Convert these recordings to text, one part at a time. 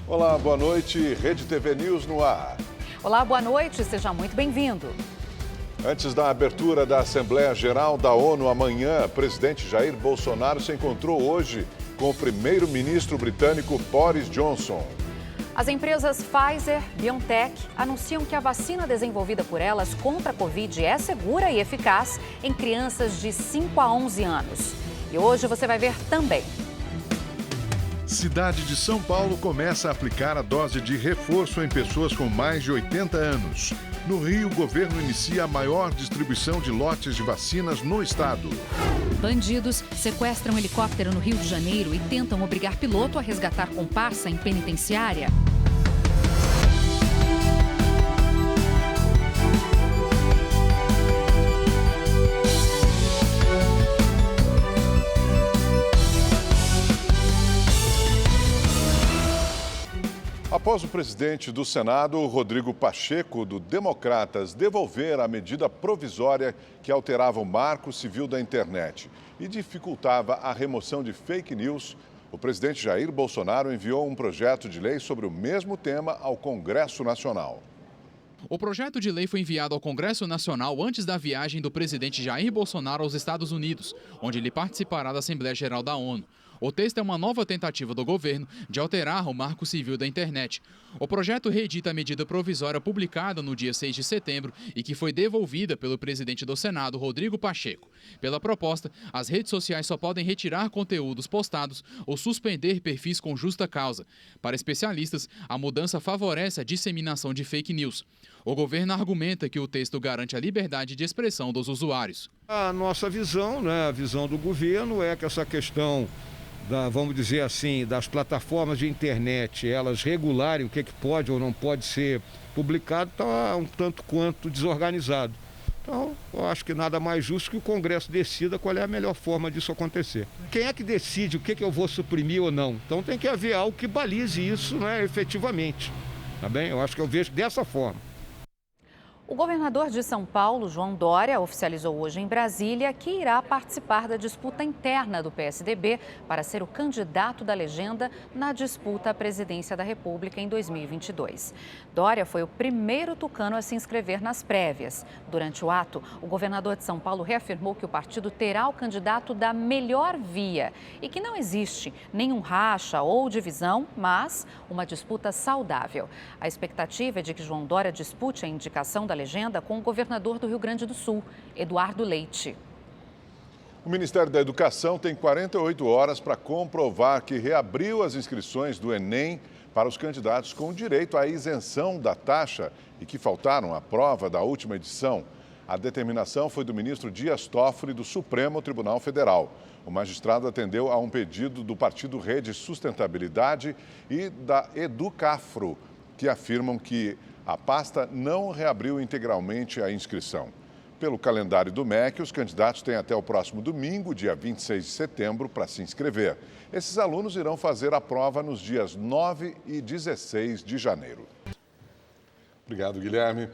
Olá, boa noite. Rede TV News no ar. Olá, boa noite. Seja muito bem-vindo. Antes da abertura da Assembleia Geral da ONU amanhã, o presidente Jair Bolsonaro se encontrou hoje com o primeiro-ministro britânico Boris Johnson. As empresas Pfizer e BioNTech anunciam que a vacina desenvolvida por elas contra a Covid é segura e eficaz em crianças de 5 a 11 anos. E hoje você vai ver também. Cidade de São Paulo começa a aplicar a dose de reforço em pessoas com mais de 80 anos. No Rio, o governo inicia a maior distribuição de lotes de vacinas no estado. Bandidos sequestram helicóptero no Rio de Janeiro e tentam obrigar piloto a resgatar comparsa em penitenciária. Após o presidente do Senado, Rodrigo Pacheco, do Democratas, devolver a medida provisória que alterava o Marco Civil da Internet e dificultava a remoção de fake news, o presidente Jair Bolsonaro enviou um projeto de lei sobre o mesmo tema ao Congresso Nacional. O projeto de lei foi enviado ao Congresso Nacional antes da viagem do presidente Jair Bolsonaro aos Estados Unidos, onde ele participará da Assembleia Geral da ONU. O texto é uma nova tentativa do governo de alterar o Marco Civil da Internet. O projeto reedita a medida provisória publicada no dia 6 de setembro e que foi devolvida pelo presidente do Senado, Rodrigo Pacheco. Pela proposta, as redes sociais só podem retirar conteúdos postados ou suspender perfis com justa causa. Para especialistas, a mudança favorece a disseminação de fake news. O governo argumenta que o texto garante a liberdade de expressão dos usuários. A nossa visão, a visão do governo é que essa questão vamos dizer assim, das plataformas de internet, elas regularem o que pode ou não pode ser publicado, está um tanto quanto desorganizado. Então, eu acho que nada mais justo que o Congresso decida qual é a melhor forma disso acontecer. Quem é que decide o que eu vou suprimir ou não? Então tem que haver algo que balize isso, efetivamente. Tá bem? Eu acho que eu vejo dessa forma. O governador de São Paulo, João Dória, oficializou hoje em Brasília que irá participar da disputa interna do PSDB para ser o candidato da legenda na disputa à presidência da República em 2022. Dória foi o primeiro tucano a se inscrever nas prévias. Durante o ato, o governador de São Paulo reafirmou que o partido terá o candidato da melhor via e que não existe nenhum racha ou divisão, mas uma disputa saudável. A expectativa é de que João Dória dispute a indicação da legenda com o governador do Rio Grande do Sul, Eduardo Leite. O Ministério da Educação tem 48 horas para comprovar que reabriu as inscrições do Enem para os candidatos com direito à isenção da taxa e que faltaram à prova da última edição. A determinação foi do ministro Dias Toffoli, do Supremo Tribunal Federal. O magistrado atendeu a um pedido do Partido Rede Sustentabilidade e da Educafro, que afirmam que a pasta não reabriu integralmente a inscrição. Pelo calendário do MEC, os candidatos têm até o próximo domingo, dia 26 de setembro, para se inscrever. Esses alunos irão fazer a prova nos dias 9 e 16 de janeiro. Obrigado, Guilherme.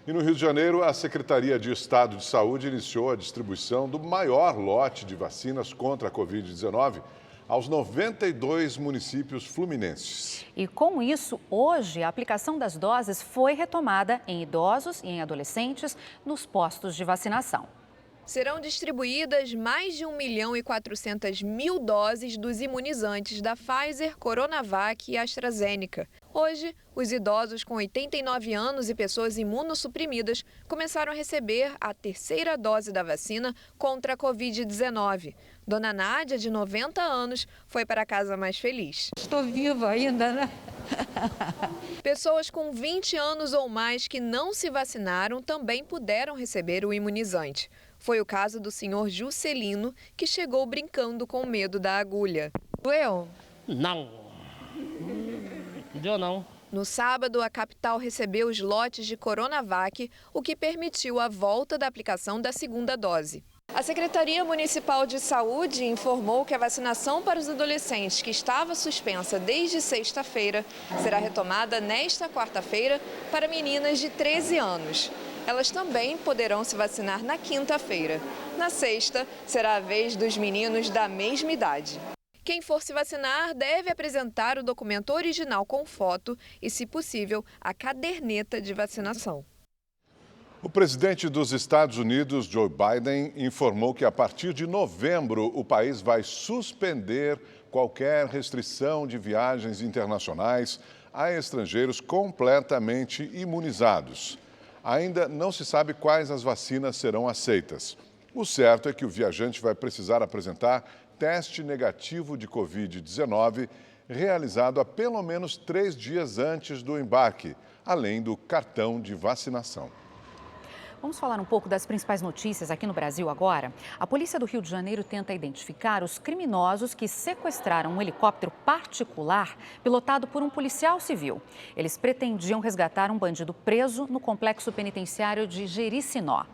E no Rio de Janeiro, a Secretaria de Estado de Saúde iniciou a distribuição do maior lote de vacinas contra a Covid-19 aos 92 municípios fluminenses. E com isso, hoje, a aplicação das doses foi retomada em idosos e em adolescentes nos postos de vacinação. Serão distribuídas mais de 1.400.000 doses dos imunizantes da Pfizer, Coronavac e AstraZeneca. Hoje, os idosos com 89 anos e pessoas imunossuprimidas começaram a receber a terceira dose da vacina contra a Covid-19. Dona Nádia, de 90 anos, foi para casa mais feliz. Estou viva ainda, né? Pessoas com 20 anos ou mais que não se vacinaram também puderam receber o imunizante. Foi o caso do senhor Juscelino, que chegou brincando com medo da agulha. Doeu? Não. Deu não. No sábado, a capital recebeu os lotes de Coronavac, o que permitiu a volta da aplicação da segunda dose. A Secretaria Municipal de Saúde informou que a vacinação para os adolescentes, que estava suspensa desde sexta-feira, será retomada nesta quarta-feira para meninas de 13 anos. Elas também poderão se vacinar na quinta-feira. Na sexta, será a vez dos meninos da mesma idade. Quem for se vacinar deve apresentar o documento original com foto e, se possível, a caderneta de vacinação. O presidente dos Estados Unidos, Joe Biden, informou que a partir de novembro o país vai suspender qualquer restrição de viagens internacionais a estrangeiros completamente imunizados. Ainda não se sabe quais as vacinas serão aceitas. O certo é que o viajante vai precisar apresentar teste negativo de Covid-19 realizado há pelo menos 3 dias antes do embarque, além do cartão de vacinação. Vamos falar um pouco das principais notícias aqui no Brasil agora. A polícia do Rio de Janeiro tenta identificar os criminosos que sequestraram um helicóptero particular pilotado por um policial civil. Eles pretendiam resgatar um bandido preso no complexo penitenciário de Jericinó.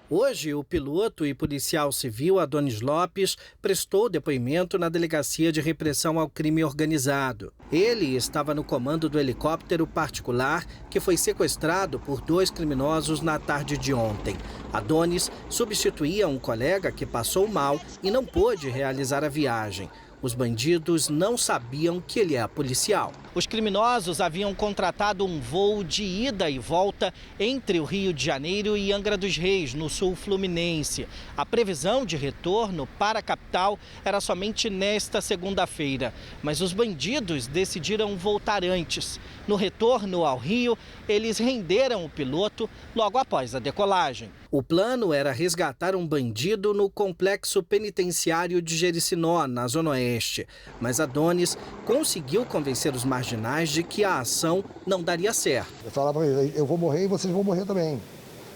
Hoje, o piloto e policial civil Adonis Lopes prestou depoimento na Delegacia de Repressão ao Crime Organizado. Ele estava no comando do helicóptero particular que foi sequestrado por 2 criminosos na tarde de ontem. Adonis substituía um colega que passou mal e não pôde realizar a viagem. Os bandidos não sabiam que ele é policial. Os criminosos haviam contratado um voo de ida e volta entre o Rio de Janeiro e Angra dos Reis, no sul fluminense. A previsão de retorno para a capital era somente nesta segunda-feira, mas os bandidos decidiram voltar antes. No retorno ao Rio, eles renderam o piloto logo após a decolagem. O plano era resgatar um bandido no complexo penitenciário de Jericinó, na Zona Oeste. Mas Adonis conseguiu convencer os marginais de que a ação não daria certo. Eu falava para eles, eu vou morrer e vocês vão morrer também.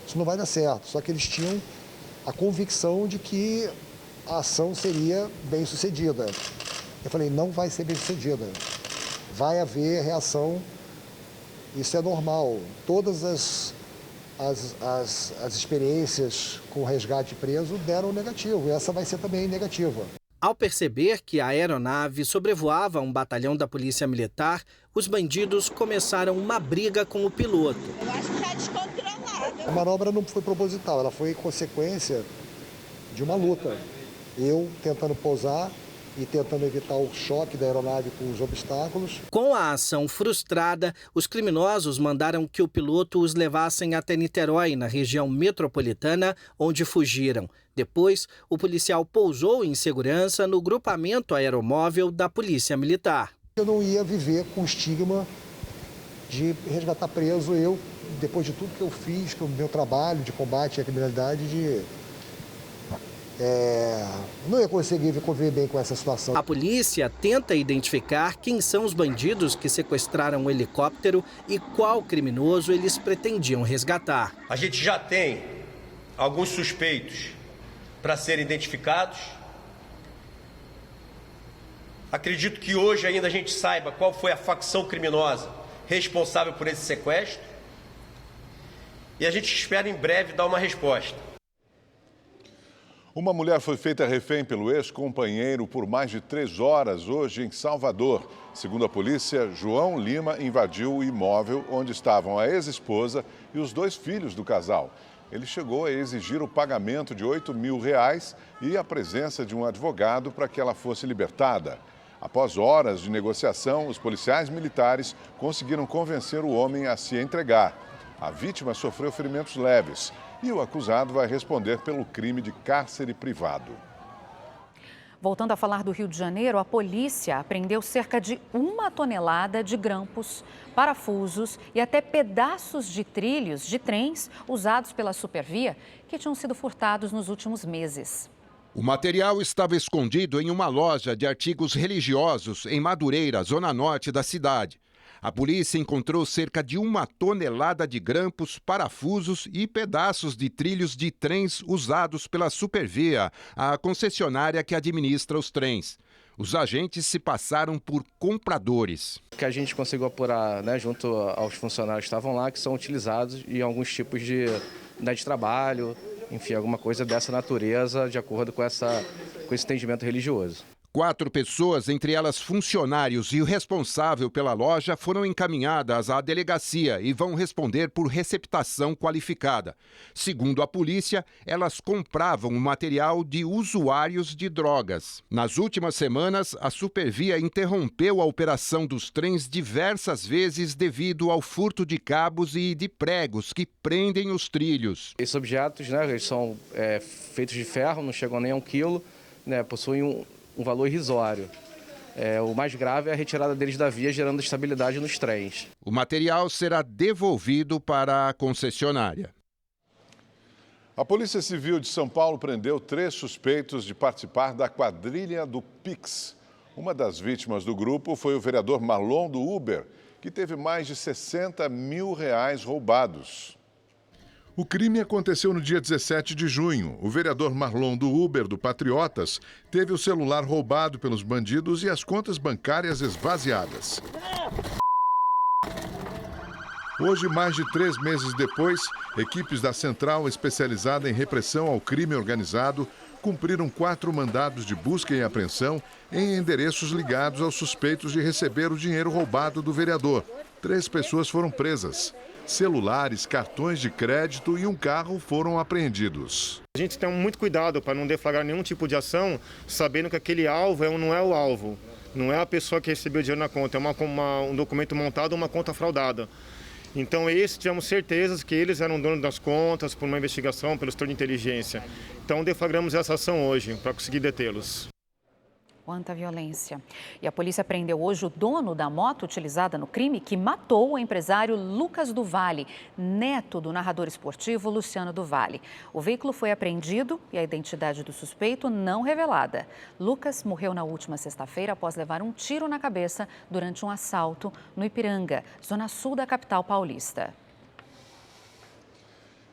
Isso não vai dar certo. Só que eles tinham a convicção de que a ação seria bem sucedida. Eu falei, não vai ser bem sucedida. Vai haver reação, isso é normal. Todas as experiências com resgate preso deram negativo, e essa vai ser também negativa. Ao perceber que a aeronave sobrevoava um batalhão da Polícia Militar, os bandidos começaram uma briga com o piloto. Eu acho que está descontrolado. A manobra não foi proposital, ela foi consequência de uma luta. Eu tentando pousar e tentando evitar o choque da aeronave com os obstáculos. Com a ação frustrada, os criminosos mandaram que o piloto os levassem até Niterói, na região metropolitana, onde fugiram. Depois, o policial pousou em segurança no grupamento aeromóvel da Polícia Militar. Eu não ia viver com o estigma de resgatar preso, eu, depois de tudo que eu fiz, com o meu trabalho de combate à criminalidade, não ia conseguir conviver bem com essa situação. A polícia tenta identificar quem são os bandidos que sequestraram o helicóptero e qual criminoso eles pretendiam resgatar. A gente já tem alguns suspeitos para serem identificados. Acredito que hoje ainda a gente saiba qual foi a facção criminosa responsável por esse sequestro. E a gente espera em breve dar uma resposta. Uma mulher foi feita refém pelo ex-companheiro por mais de 3 horas hoje em Salvador. Segundo a polícia, João Lima invadiu o imóvel onde estavam a ex-esposa e os 2 filhos do casal. Ele chegou a exigir o pagamento de R$ 8.000 e a presença de um advogado para que ela fosse libertada. Após horas de negociação, os policiais militares conseguiram convencer o homem a se entregar. A vítima sofreu ferimentos leves e o acusado vai responder pelo crime de cárcere privado. Voltando a falar do Rio de Janeiro, a polícia apreendeu cerca de 1 tonelada de grampos, parafusos e até pedaços de trilhos de trens usados pela Supervia que tinham sido furtados nos últimos meses. O material estava escondido em uma loja de artigos religiosos em Madureira, zona norte da cidade. A polícia encontrou cerca de 1 tonelada de grampos, parafusos e pedaços de trilhos de trens usados pela Supervia, a concessionária que administra os trens. Os agentes se passaram por compradores. O que a gente conseguiu apurar, junto aos funcionários que estavam lá, que são utilizados em alguns tipos de trabalho, enfim, alguma coisa dessa natureza, de acordo com esse entendimento religioso. 4 pessoas, entre elas funcionários e o responsável pela loja, foram encaminhadas à delegacia e vão responder por receptação qualificada. Segundo a polícia, elas compravam o material de usuários de drogas. Nas últimas semanas, a Supervia interrompeu a operação dos trens diversas vezes devido ao furto de cabos e de pregos que prendem os trilhos. Esses objetos, né, eles são feitos de ferro, não chegam nem a 1 quilo, né, possuem um valor irrisório. O mais grave é a retirada deles da via, gerando instabilidade nos trens. O material será devolvido para a concessionária. A Polícia Civil de São Paulo prendeu 3 suspeitos de participar da quadrilha do Pix. Uma das vítimas do grupo foi o vereador Marlon do Uber, que teve mais de R$60 mil roubados. O crime aconteceu no dia 17 de junho. O vereador Marlon do Uber, do Patriotas, teve o celular roubado pelos bandidos e as contas bancárias esvaziadas. Hoje, mais de 3 meses depois, equipes da Central Especializada em Repressão ao Crime Organizado cumpriram 4 mandados de busca e apreensão em endereços ligados aos suspeitos de receber o dinheiro roubado do vereador. 3 pessoas foram presas. Celulares, cartões de crédito e um carro foram apreendidos. A gente tem muito cuidado para não deflagrar nenhum tipo de ação, sabendo que aquele alvo não é o alvo. Não é a pessoa que recebeu o dinheiro na conta, é um documento montado ou uma conta fraudada. Então, tivemos certezas que eles eram donos das contas por uma investigação, pelo setor de inteligência. Então, deflagramos essa ação hoje para conseguir detê-los. Quanta violência. E a polícia prendeu hoje o dono da moto utilizada no crime, que matou o empresário Lucas do Vale, neto do narrador esportivo Luciano do Vale. O veículo foi apreendido e a identidade do suspeito não revelada. Lucas morreu na última sexta-feira após levar um tiro na cabeça durante um assalto no Ipiranga, zona sul da capital paulista.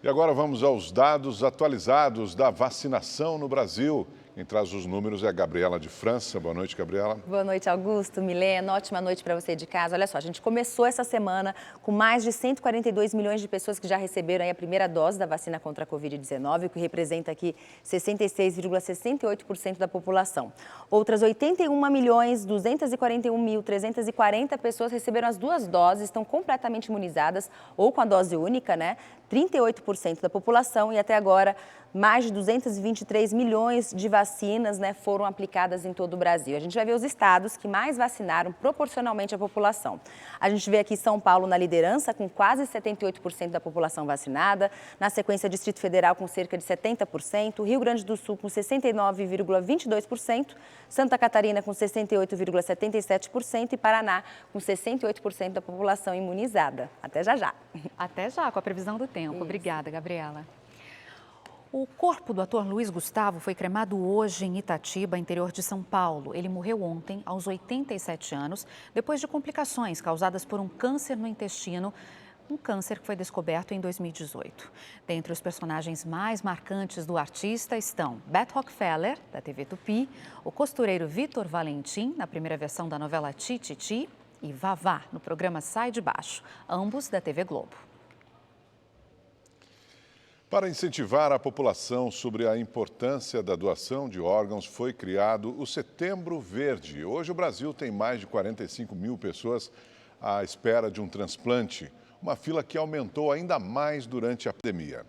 E agora vamos aos dados atualizados da vacinação no Brasil. Quem traz os números é a Gabriela de França. Boa noite, Gabriela. Boa noite, Augusto, Milena. Ótima noite para você de casa. Olha só, a gente começou essa semana com mais de 142 milhões de pessoas que já receberam aí a primeira dose da vacina contra a Covid-19, o que representa aqui 66,68% da população. Outras 81.241.340 pessoas receberam as 2 doses, estão completamente imunizadas ou com a dose única, né? 38% da população e até agora mais de 223 milhões de vacinas, né, foram aplicadas em todo o Brasil. A gente vai ver os estados que mais vacinaram proporcionalmente à população. A gente vê aqui São Paulo na liderança, com quase 78% da população vacinada. Na sequência, Distrito Federal com cerca de 70%, Rio Grande do Sul com 69,22%, Santa Catarina com 68,77% e Paraná com 68% da população imunizada. Até já já. Até já, com a previsão do tempo. Isso. Obrigada, Gabriela. O corpo do ator Luiz Gustavo foi cremado hoje em Itatiba, interior de São Paulo. Ele morreu ontem, aos 87 anos, depois de complicações causadas por um câncer no intestino, um câncer que foi descoberto em 2018. Dentre os personagens mais marcantes do artista estão Beth Rockefeller, da TV Tupi, o costureiro Vitor Valentim, na primeira versão da novela Tititi, e Vavá, no programa Sai de Baixo, ambos da TV Globo. Para incentivar a população sobre a importância da doação de órgãos, foi criado o Setembro Verde. Hoje o Brasil tem mais de 45 mil pessoas à espera de um transplante, uma fila que aumentou ainda mais durante a pandemia.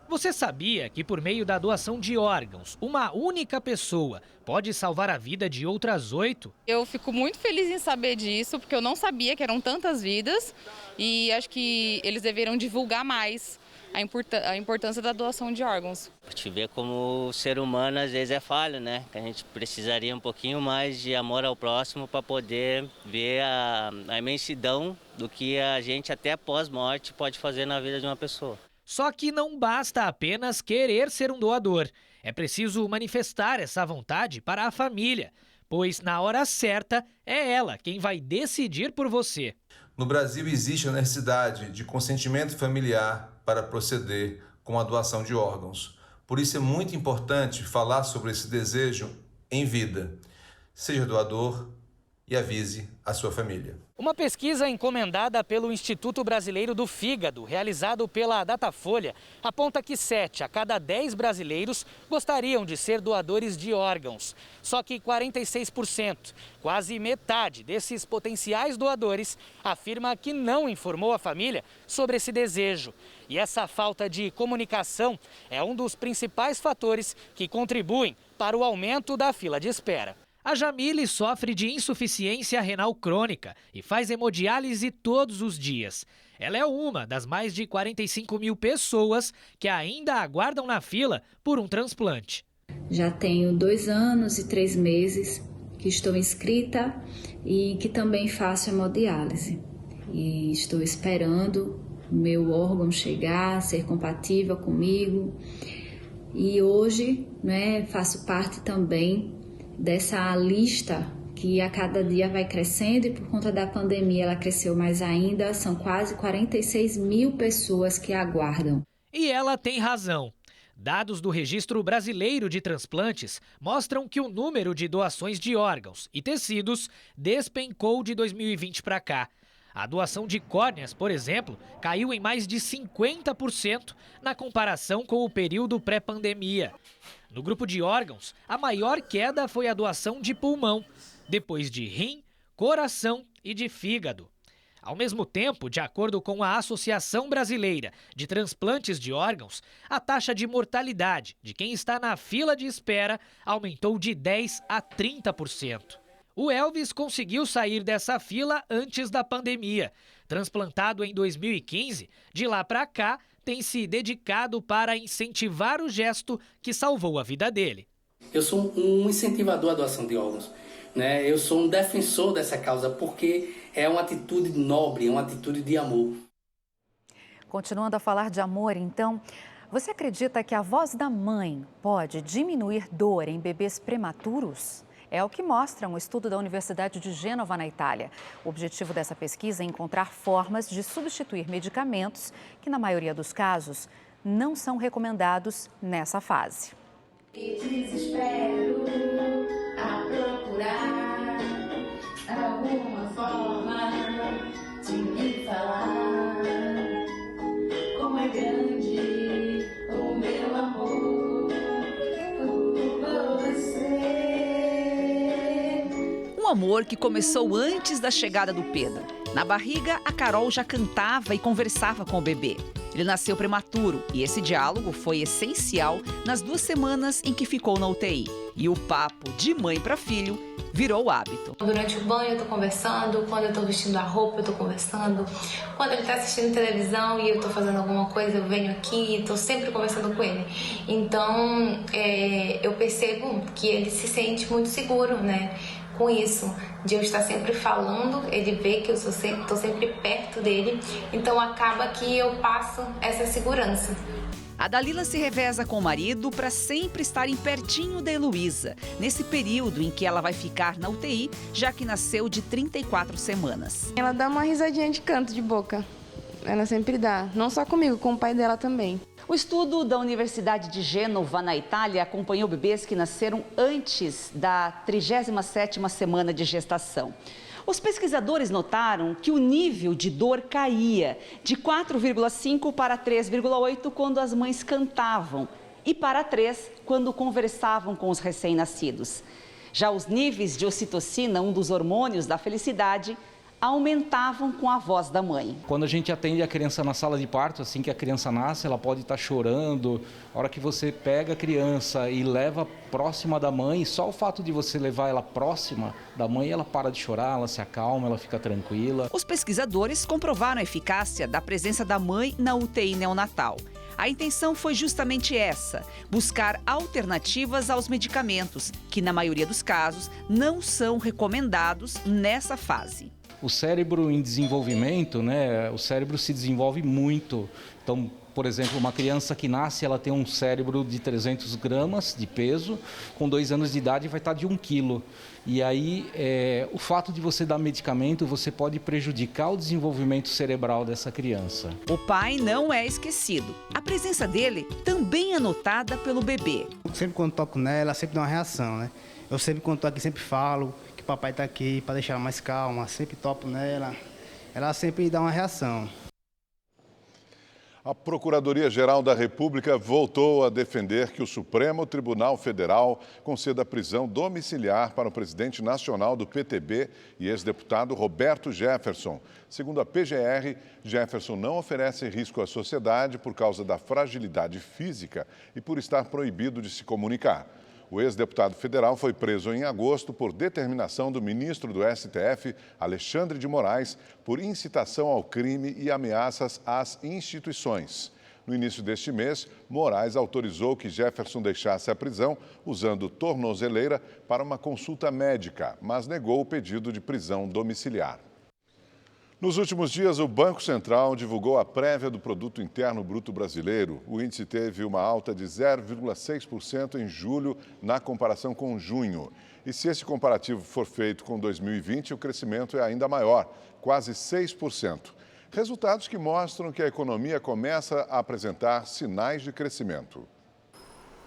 Você sabia que por meio da doação de órgãos, uma única pessoa pode salvar a vida de outras 8? Eu fico muito feliz em saber disso, porque eu não sabia que eram tantas vidas e acho que eles deveriam divulgar mais a importância da doação de órgãos. A gente vê como o ser humano às vezes é falho, né? Que a gente precisaria um pouquinho mais de amor ao próximo para poder ver a imensidão do que a gente até pós-morte pode fazer na vida de uma pessoa. Só que não basta apenas querer ser um doador. É preciso manifestar essa vontade para a família, pois na hora certa é ela quem vai decidir por você. No Brasil existe a necessidade de consentimento familiar para proceder com a doação de órgãos. Por isso é muito importante falar sobre esse desejo em vida. Seja doador, e avise a sua família. Uma pesquisa encomendada pelo Instituto Brasileiro do Fígado, realizado pela Datafolha, aponta que 7 a cada 10 brasileiros gostariam de ser doadores de órgãos. Só que 46%, quase metade desses potenciais doadores, afirma que não informou a família sobre esse desejo. E essa falta de comunicação é um dos principais fatores que contribuem para o aumento da fila de espera. A Jamile sofre de insuficiência renal crônica e faz hemodiálise todos os dias. Ela é uma das mais de 45 mil pessoas que ainda aguardam na fila por um transplante. Já tenho 2 anos e 3 meses que estou inscrita e que também faço hemodiálise. E estou esperando o meu órgão chegar, ser compatível comigo. E hoje, faço parte também dessa lista que a cada dia vai crescendo e por conta da pandemia ela cresceu mais ainda. São quase 46 mil pessoas que aguardam. E ela tem razão. Dados do Registro Brasileiro de Transplantes mostram que o número de doações de órgãos e tecidos despencou de 2020 para cá. A doação de córneas, por exemplo, caiu em mais de 50% na comparação com o período pré-pandemia. No grupo de órgãos, a maior queda foi a doação de pulmão, depois de rim, coração e de fígado. Ao mesmo tempo, de acordo com a Associação Brasileira de Transplantes de Órgãos, a taxa de mortalidade de quem está na fila de espera aumentou de 10% a 30%. O Elvis conseguiu sair dessa fila antes da pandemia. Transplantado em 2015, de lá para cá, tem se dedicado para incentivar o gesto que salvou a vida dele. Eu sou um incentivador à doação de órgãos, né? Eu sou um defensor dessa causa porque é uma atitude nobre, é uma atitude de amor. Continuando a falar de amor, então, você acredita que a voz da mãe pode diminuir dor em bebês prematuros? É o que mostra um estudo da Universidade de Gênova, na Itália. O objetivo dessa pesquisa é encontrar formas de substituir medicamentos que, na maioria dos casos, não são recomendados nessa fase. E desespero a procurar alguma forma de me falar como é grande o meu amor por você. Um amor que começou antes da chegada do Pedro. Na barriga, a Carol já cantava e conversava com o bebê. Ele nasceu prematuro e esse diálogo foi essencial nas 2 semanas em que ficou na UTI. E o papo de mãe para filho virou hábito. Durante o banho eu tô conversando, quando eu tô vestindo a roupa eu tô conversando, quando ele tá assistindo televisão e eu tô fazendo alguma coisa eu venho aqui e tô sempre conversando com ele. Então eu percebo que ele se sente muito seguro, né? Com isso, de eu estar sempre falando, ele vê que eu estou sempre perto dele, então acaba que eu passo essa segurança. A Dalila se reveza com o marido para sempre estarem pertinho da Heloísa, nesse período em que ela vai ficar na UTI, já que nasceu de 34 semanas. Ela dá uma risadinha de canto de boca, ela sempre dá, não só comigo, com o pai dela também. O estudo da Universidade de Gênova, na Itália, acompanhou bebês que nasceram antes da 37ª semana de gestação. Os pesquisadores notaram que o nível de dor caía de 4,5 para 3,8 quando as mães cantavam e para 3 quando conversavam com os recém-nascidos. Já os níveis de ocitocina, um dos hormônios da felicidade, aumentavam com a voz da mãe. Quando a gente atende a criança na sala de parto, assim que a criança nasce, ela pode estar chorando. A hora que você pega a criança e leva próxima da mãe, só o fato de você levar ela próxima da mãe, ela para de chorar, ela se acalma, ela fica tranquila. Os pesquisadores comprovaram a eficácia da presença da mãe na UTI neonatal. A intenção foi justamente essa, buscar alternativas aos medicamentos, que na maioria dos casos não são recomendados nessa fase. O cérebro em desenvolvimento, né? O cérebro se desenvolve muito. Então, por exemplo, uma criança que nasce, ela tem um cérebro de 300 gramas de peso, com 2 anos de idade vai estar de 1 quilo. E aí, o fato de você dar medicamento, você pode prejudicar o desenvolvimento cerebral dessa criança. O pai não é esquecido. A presença dele também é notada pelo bebê. Sempre quando toco nela, ela sempre dá uma reação, né? Eu sempre, quando estou aqui, sempre falo que papai está aqui para deixar ela mais calma, sempre topo nela. Ela sempre dá uma reação. A Procuradoria-Geral da República voltou a defender que o Supremo Tribunal Federal conceda prisão domiciliar para o presidente nacional do PTB e ex-deputado Roberto Jefferson. Segundo a PGR, Jefferson não oferece risco à sociedade por causa da fragilidade física e por estar proibido de se comunicar. O ex-deputado federal foi preso em agosto por determinação do ministro do STF, Alexandre de Moraes, por incitação ao crime e ameaças às instituições. No início deste mês, Moraes autorizou que Jefferson deixasse a prisão usando tornozeleira para uma consulta médica, mas negou o pedido de prisão domiciliar. Nos últimos dias, o Banco Central divulgou a prévia do Produto Interno Bruto Brasileiro. O índice teve uma alta de 0,6% em julho, na comparação com junho. E se esse comparativo for feito com 2020, o crescimento é ainda maior, quase 6%. Resultados que mostram que a economia começa a apresentar sinais de crescimento.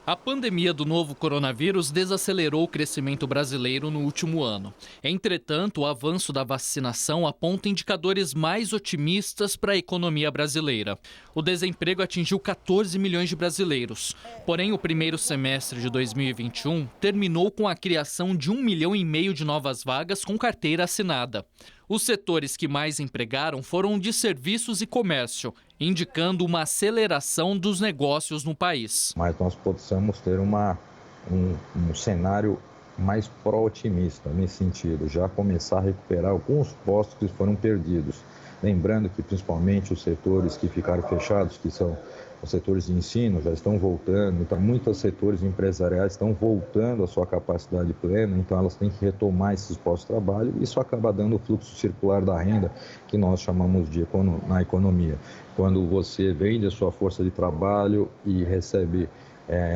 A pandemia do novo coronavírus desacelerou o crescimento brasileiro no último ano. Entretanto, o avanço da vacinação aponta indicadores mais otimistas para a economia brasileira. O desemprego atingiu 14 milhões de brasileiros. Porém, o primeiro semestre de 2021 terminou com a criação de 1,5 milhão de novas vagas com carteira assinada. Os setores que mais empregaram foram de serviços e comércio, indicando uma aceleração dos negócios no país. Mas nós possamos ter um cenário mais pró-otimista nesse sentido, já começar a recuperar alguns postos que foram perdidos. Lembrando que principalmente os setores que ficaram fechados, que são os setores de ensino, já estão voltando, então muitos setores empresariais estão voltando à sua capacidade plena, então elas têm que retomar esses postos de trabalho e isso acaba dando o fluxo circular da renda, que nós chamamos de na economia. Quando você vende a sua força de trabalho e recebe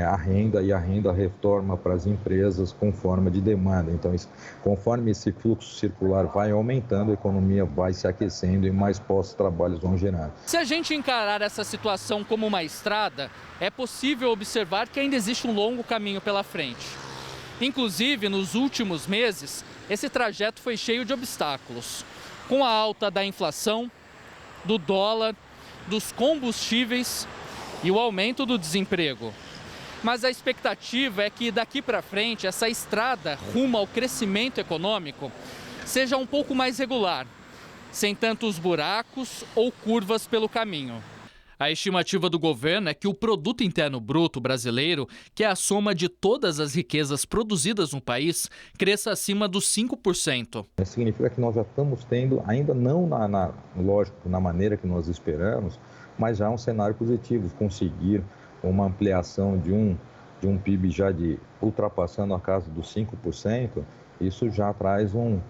a renda, e a renda retorna para as empresas com forma de demanda. Então, conforme esse fluxo circular vai aumentando, a economia vai se aquecendo e mais postos de trabalho vão gerar. Se a gente encarar essa situação como uma estrada, é possível observar que ainda existe um longo caminho pela frente. Inclusive, nos últimos meses, esse trajeto foi cheio de obstáculos. Com a alta da inflação, do dólar, dos combustíveis e o aumento do desemprego. Mas a expectativa é que daqui para frente essa estrada rumo ao crescimento econômico seja um pouco mais regular, sem tantos buracos ou curvas pelo caminho. A estimativa do governo é que o Produto Interno Bruto brasileiro, que é a soma de todas as riquezas produzidas no país, cresça acima dos 5%. Isso significa que nós já estamos tendo, ainda não lógico, na maneira que nós esperamos, mas já um cenário positivo, conseguir uma ampliação de um PIB já ultrapassando a casa dos 5%, isso já traz um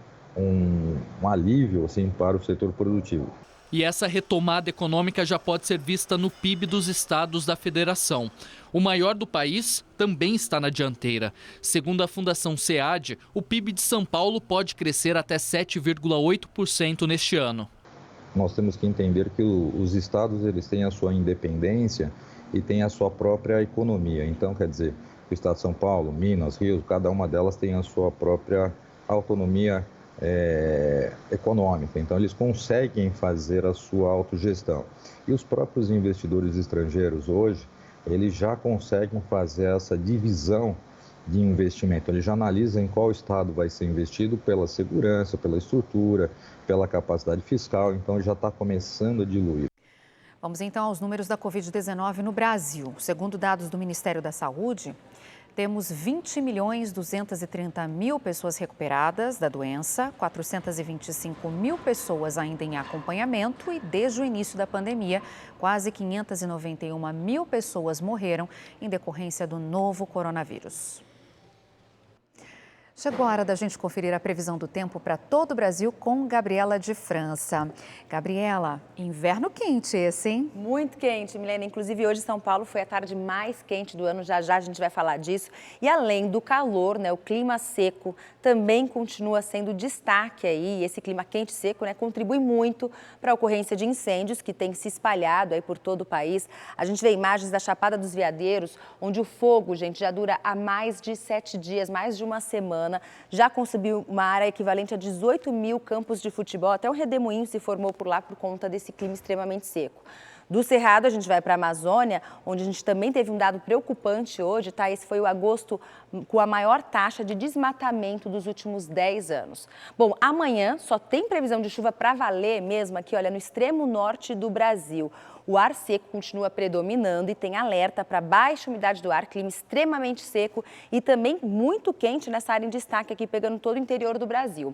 alívio assim, para o setor produtivo. E essa retomada econômica já pode ser vista no PIB dos estados da federação. O maior do país também está na dianteira. Segundo a Fundação SEAD, o PIB de São Paulo pode crescer até 7,8% neste ano. Nós temos que entender que os estados eles têm a sua independência e tem a sua própria economia. Então, quer dizer, o estado de São Paulo, Minas, Rio, cada uma delas tem a sua própria autonomia econômica. Então, eles conseguem fazer a sua autogestão. E os próprios investidores estrangeiros hoje, eles já conseguem fazer essa divisão de investimento. Eles já analisam em qual estado vai ser investido pela segurança, pela estrutura, pela capacidade fiscal. Então, já está começando a diluir. Vamos então aos números da Covid-19 no Brasil. Segundo dados do Ministério da Saúde, temos 20.230.000 pessoas recuperadas da doença, 425.000 pessoas ainda em acompanhamento e desde o início da pandemia, quase 591.000 pessoas morreram em decorrência do novo coronavírus. Chegou a hora da gente conferir a previsão do tempo para todo o Brasil com Gabriela de França. Gabriela, inverno quente esse, hein? Muito quente, Milena. Inclusive, hoje São Paulo foi a tarde mais quente do ano. Já já a gente vai falar disso. E além do calor, né, o clima seco também continua sendo destaque aí. Esse clima quente e seco, né, contribui muito para a ocorrência de incêndios que tem se espalhado aí por todo o país. A gente vê imagens da Chapada dos Veadeiros, onde o fogo, gente, já dura há mais de 7 dias, mais de uma semana. semana já conseguiu uma área equivalente a 18 mil campos de futebol. Até o Redemoinho se formou por lá por conta desse clima extremamente seco. Do Cerrado, a gente vai para a Amazônia, onde a gente também teve um dado preocupante hoje, tá? Esse foi o agosto com a maior taxa de desmatamento dos últimos 10 anos. Bom, amanhã só tem previsão de chuva para valer mesmo aqui, olha, no extremo norte do Brasil. O ar seco continua predominando e tem alerta para baixa umidade do ar, clima extremamente seco e também muito quente nessa área em destaque aqui, pegando todo o interior do Brasil.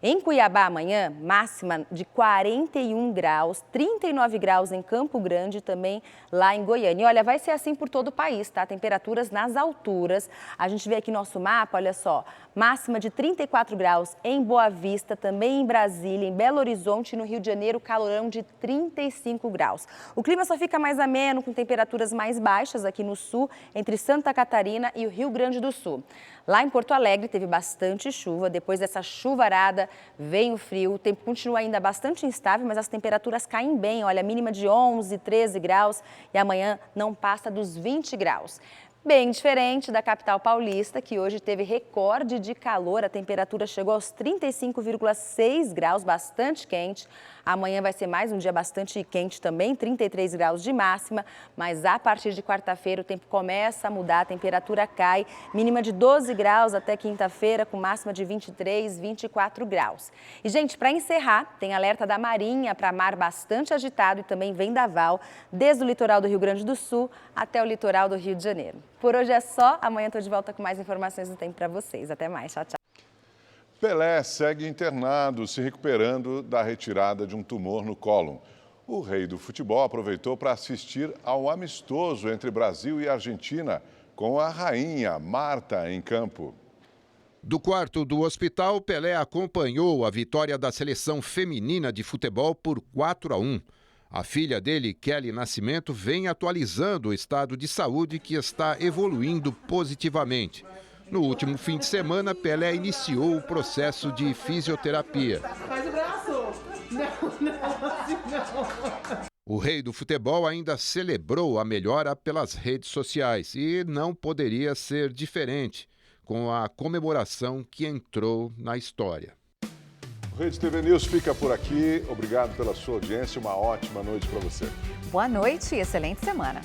Em Cuiabá, amanhã, máxima de 41 graus, 39 graus em Campo Grande e também lá em Goiânia. E olha, vai ser assim por todo o país, tá? Temperaturas nas alturas. A gente vê aqui nosso mapa, olha só, máxima de 34 graus em Boa Vista, também em Brasília, em Belo Horizonte e no Rio de Janeiro, calorão de 35 graus. O clima só fica mais ameno, com temperaturas mais baixas aqui no sul, entre Santa Catarina e o Rio Grande do Sul. Lá em Porto Alegre teve bastante chuva, depois dessa chuvarada vem o frio, o tempo continua ainda bastante instável, mas as temperaturas caem bem, olha, mínima de 11, 13 graus e amanhã não passa dos 20 graus. Bem diferente da capital paulista, que hoje teve recorde de calor. A temperatura chegou aos 35,6 graus, bastante quente. Amanhã vai ser mais um dia bastante quente também, 33 graus de máxima. Mas a partir de quarta-feira o tempo começa a mudar, a temperatura cai. Mínima de 12 graus até quinta-feira, com máxima de 23, 24 graus. E, gente, para encerrar, tem alerta da Marinha para mar bastante agitado e também vendaval, desde o litoral do Rio Grande do Sul até o litoral do Rio de Janeiro. Por hoje é só, amanhã estou de volta com mais informações do tempo para vocês. Até mais, tchau, tchau. Pelé segue internado, se recuperando da retirada de um tumor no cólon. O rei do futebol aproveitou para assistir ao amistoso entre Brasil e Argentina, com a rainha Marta em campo. Do quarto do hospital, Pelé acompanhou a vitória da seleção feminina de futebol por 4-1. A filha dele, Kelly Nascimento, vem atualizando o estado de saúde que está evoluindo positivamente. No último fim de semana, Pelé iniciou o processo de fisioterapia. Faz o braço! Não. O rei do futebol ainda celebrou a melhora pelas redes sociais e não poderia ser diferente com a comemoração que entrou na história. O Rede TV News fica por aqui. Obrigado pela sua audiência. Uma ótima noite para você. Boa noite e excelente semana.